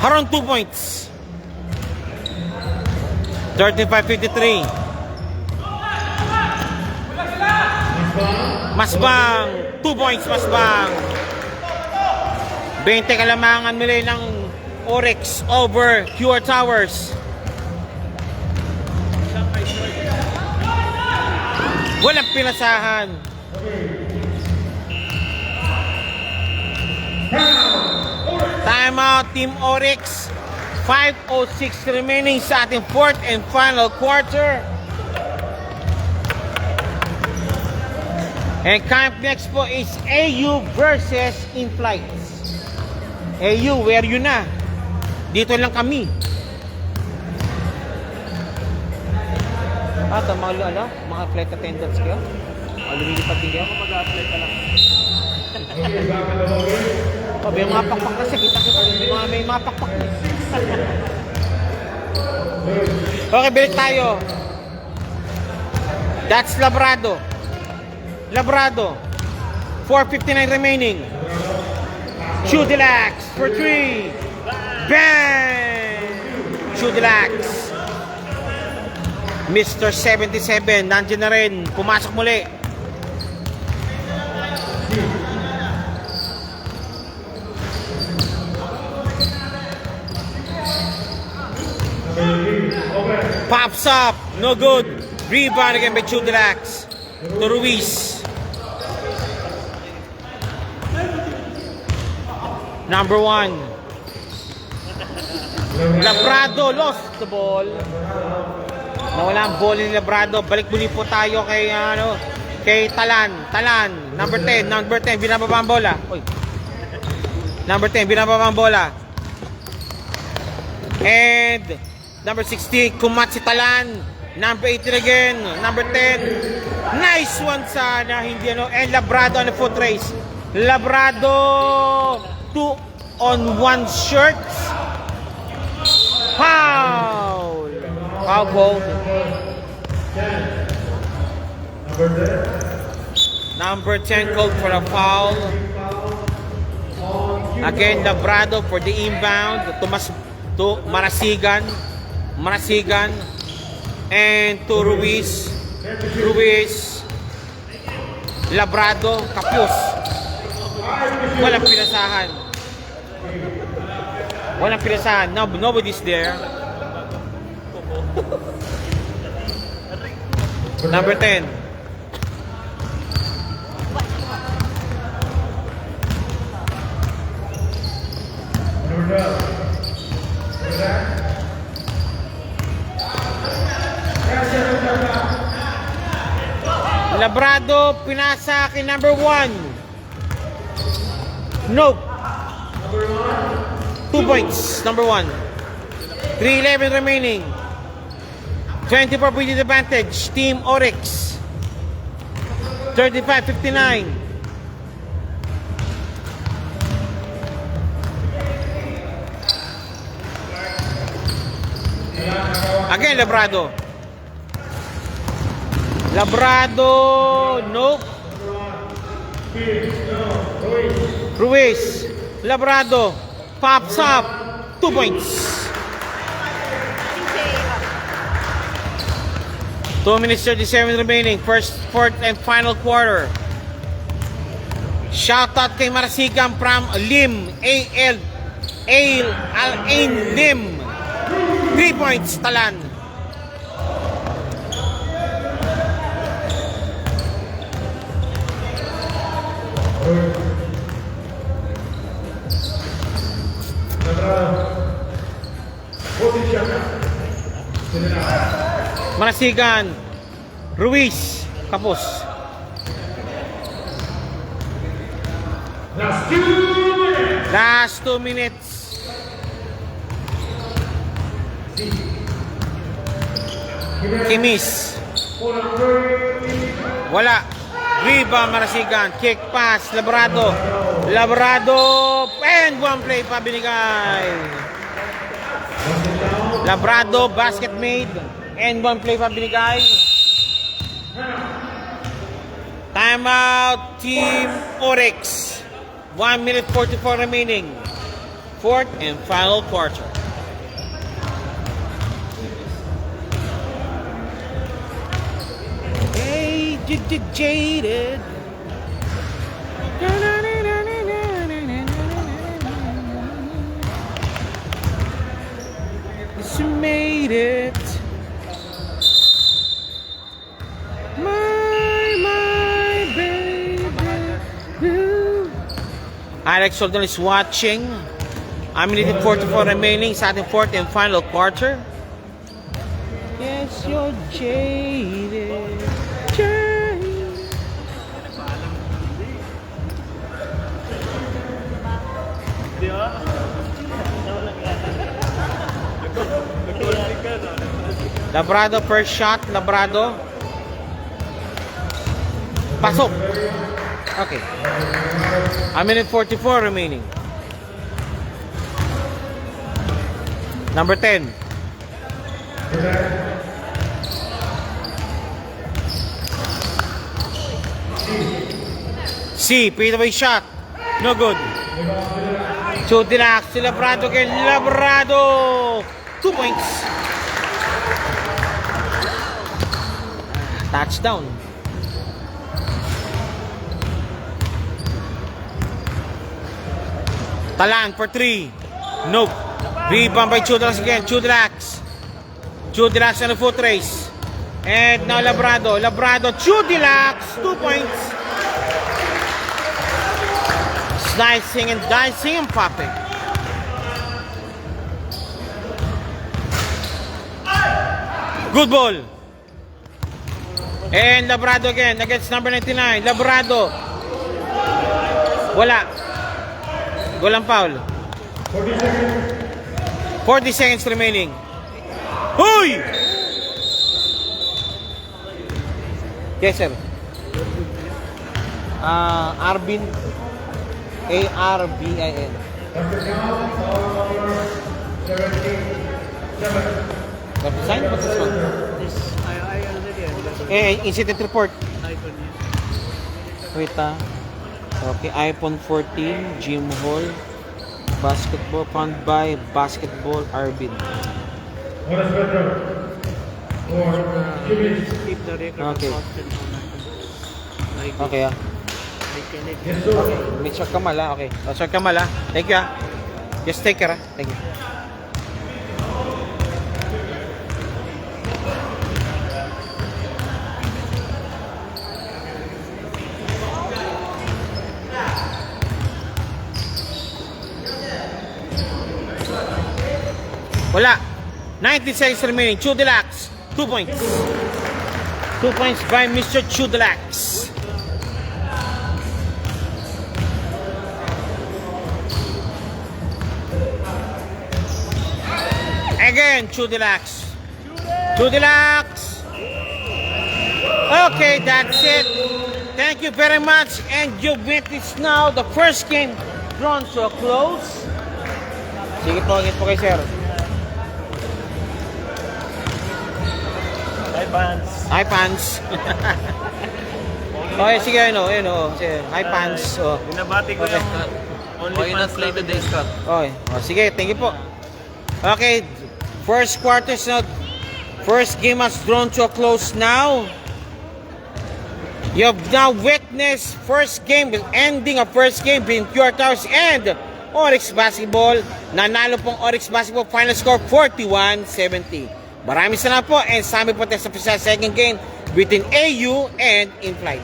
Haron 2 points. 35-53. Masbang. 2 points, Masbang. 20 kalamangan muli ng Oryx over QR Towers. Walang pinasahan. Time out, Team Oryx. 5:06 remaining sa ating fourth and final quarter. And camp next po is AU versus In-Flight. AU, where you na? Dito lang kami. Ito, mga flight attendants kayo? Lumilipad din kayo? Mag-apply ka lang. May mga pakpak kasi, kita-kita. May mga pakpak. Okay, balik tayo. That's Labrado. 4:59 remaining. Chudilax for 3. Bang! Chudilax. Mr. 77, nandiyan na rin. Pumasok muli. Pops up. No good. Rebound again by Chudilax. To Ruiz. Number 1. Labrado lost the ball. Nawala ang ball ni Labrado. Balik muli po tayo kay kay Talan. Number 10, binababa ang bola. Oy. Number 10, binababa ang bola. And number 16, kumat si Talan. Number 18 again. Number 10. Nice one sana. Hindi ano. And Labrado on the foot race. Labrado 2-on-1 shirts. Foul. Foul ball. Number 10 called for a foul. Again, Labrado for the inbound to Marasigan. Marasigan. And to Ruiz. Ruiz. Labrado. Kapus. Walang pinasahan. Walang pinasahan. Nobody's there. Number 10. Labrado, pinasa kay number 1. Nope. 2 points, number 1. 3:11 remaining. 24-point advantage, Team Oryx. 35-59. Again, Labrado. Labrado, nope. Ruiz, Labrado, pops up, 2 points. 2 minutes 37 remaining, fourth and final quarter. Shoutout kay Marasigan from Lim, Al-Ain Lim. 3 points, Talan. Marasigan, Ruiz, kapos. Last 2 minutes. Kimis. Wala. Rebound Marasigan. Kick pass. Labrado. Labrado. And one play pa binigay. Labrado. Basket made. And one play pa binigay. Timeout Team Oryx. 1 minute 44 remaining. Fourth and final quarter. Hey, jaded. You made it. My baby. Alex Sultan is watching. A minute 44 remaining sa ating fourth and final quarter. Yes, you're jaded. Labrado first shot, Labrado. Pasok. Okay. A minute 44 remaining. Number 10. C, fadeaway shot. No good. So, Dilax, si Labrado again. Labrado. 2 points. Touchdown. Talang for 3. Nope. Rebound by Chudilax again. Chudilax. Chudilax on the foot race. And now Labrado. Labrado. Chudilax. 2 points. Slicing and dicing and popping. Good ball. And Labrado again against number 99. Labrado. Wala. Walang foul. 40 seconds remaining. Huy! Yes, sir. Arbin. Arbin. Represent? What's this one? Incident report. Wait Okay, iPhone 14, Gym Hall, basketball, found by Basketball Arbin. What is better? For Jimmy. Keep the record Okay. Like, Okay, Yes, sir. Meet Sir Kamal, Okay. Sir Kamal, Thank you, Just take care, Thank you. Wala. 90 seconds remaining. Chudelax. 2 points. 2 points by Mr. Chudelax. Again, Chudelax. Chudelax. Okay, that's it. Thank you very much. And you've witnessed now the first game drawn to a close. Sige po, ingit po kayo, sir. Hi, Pants. Hi, Pants. Okay, sige, sige. Hi, Pants. Binabati ko Okay. yung only fans play today, Scott. Okay. Sige, thank you po. Okay, first quarters now. First game has drawn to a close now. You have now witnessed first game, ending of first game between Pure Towers and Oryx Basketball. Nanalo pong Oryx Basketball, final score 41-70. Maraming salamat po and sa amin po tayo sa second game between AU and Inflight.